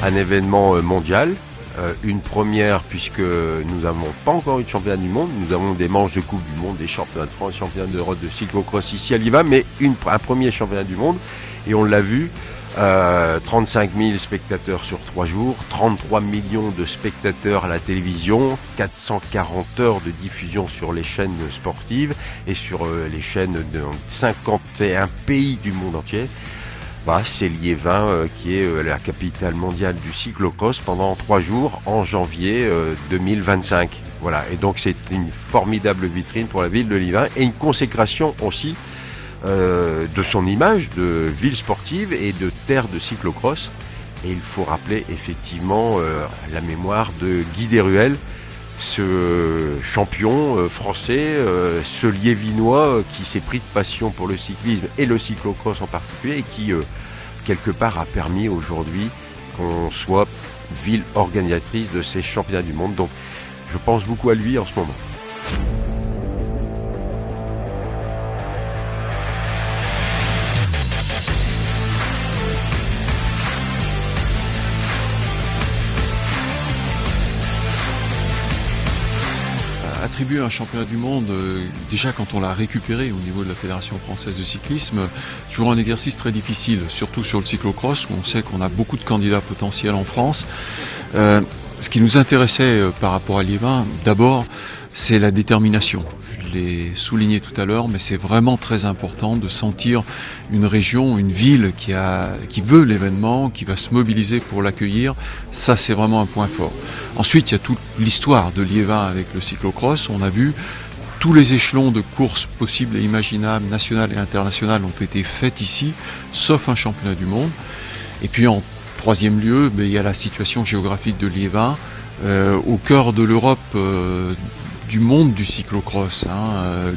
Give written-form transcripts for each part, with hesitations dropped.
un événement mondial. Une première puisque nous n'avons pas encore eu de championnat du monde. Nous avons des manches de Coupe du Monde, des championnats de France, championnats d'Europe de cyclocross ici à Liévin, mais un premier championnat du monde. Et on l'a vu, 35 000 spectateurs sur 3 jours, 33 millions de spectateurs à la télévision, 440 heures de diffusion sur les chaînes sportives et sur les chaînes de 51 pays du monde entier. C'est Liévin qui est la capitale mondiale du cyclocross pendant 3 jours en janvier 2025. Voilà, et donc c'est une formidable vitrine pour la ville de Liévin et une consécration aussi de son image de ville sportive et de terre de cyclocross. Et il faut rappeler effectivement la mémoire de Guy Deruel, ce champion français, ce liévinois qui s'est pris de passion pour le cyclisme et le cyclocross en particulier et qui quelque part a permis aujourd'hui qu'on soit ville organisatrice de ces championnats du monde. Donc je pense beaucoup à lui en ce moment. Attribuer un championnat du monde, déjà quand on l'a récupéré au niveau de la Fédération française de cyclisme, toujours un exercice très difficile, surtout sur le cyclocross, où on sait qu'on a beaucoup de candidats potentiels en France. Ce qui nous intéressait par rapport à Liévin, d'abord, c'est la détermination. Je l'ai souligné tout à l'heure, mais c'est vraiment très important de sentir une région, une ville qui veut l'événement, qui va se mobiliser pour l'accueillir. Ça, c'est vraiment un point fort. Ensuite, il y a toute l'histoire de Liévin avec le cyclocross. On a vu tous les échelons de courses possibles et imaginables, nationales et internationales, ont été faits ici, sauf un championnat du monde. Et puis en troisième lieu, il y a la situation géographique de Liévin, au cœur de l'Europe, du monde du cyclocross,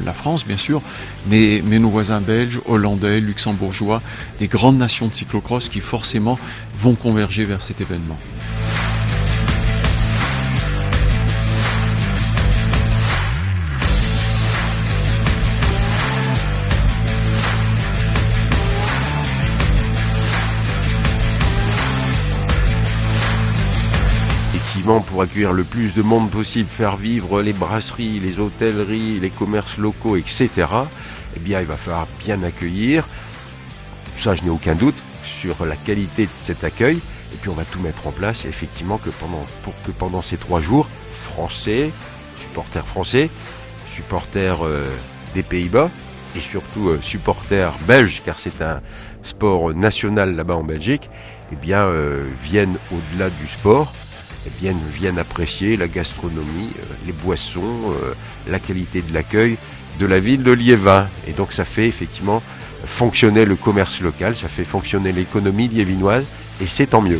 la France bien sûr, mais nos voisins belges, hollandais, luxembourgeois, des grandes nations de cyclocross qui forcément vont converger vers cet événement. Pour accueillir le plus de monde possible, faire vivre les brasseries, les hôtelleries, les commerces locaux, etc. Eh bien, il va falloir bien accueillir. Ça, je n'ai aucun doute sur la qualité de cet accueil. Et puis, on va tout mettre en place, effectivement, pour que pendant ces 3 jours, Français, supporters des Pays-Bas et surtout supporters belges, car c'est un sport national là-bas en Belgique, viennent au-delà du sport. Viennent apprécier la gastronomie, les boissons, la qualité de l'accueil de la ville de Liévin. Et donc ça fait effectivement fonctionner le commerce local, ça fait fonctionner l'économie liévinoise, et c'est tant mieux.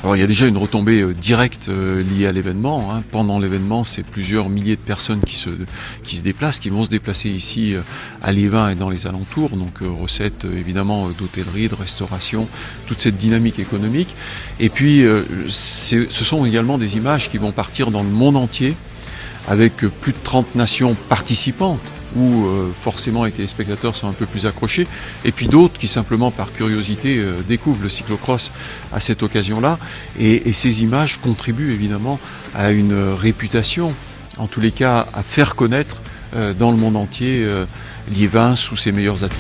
Alors il y a déjà une retombée directe liée à l'événement. Pendant l'événement, c'est plusieurs milliers de personnes qui se déplacent, qui vont se déplacer ici à Liévin et dans les alentours. Donc recettes évidemment d'hôtellerie, de restauration, toute cette dynamique économique. Et puis ce sont également des images qui vont partir dans le monde entier avec plus de 30 nations participantes, où forcément les téléspectateurs sont un peu plus accrochés, et puis d'autres qui simplement par curiosité découvrent le cyclocross à cette occasion-là, et ces images contribuent évidemment à une réputation, en tous les cas à faire connaître dans le monde entier Liévin sous ses meilleurs atouts.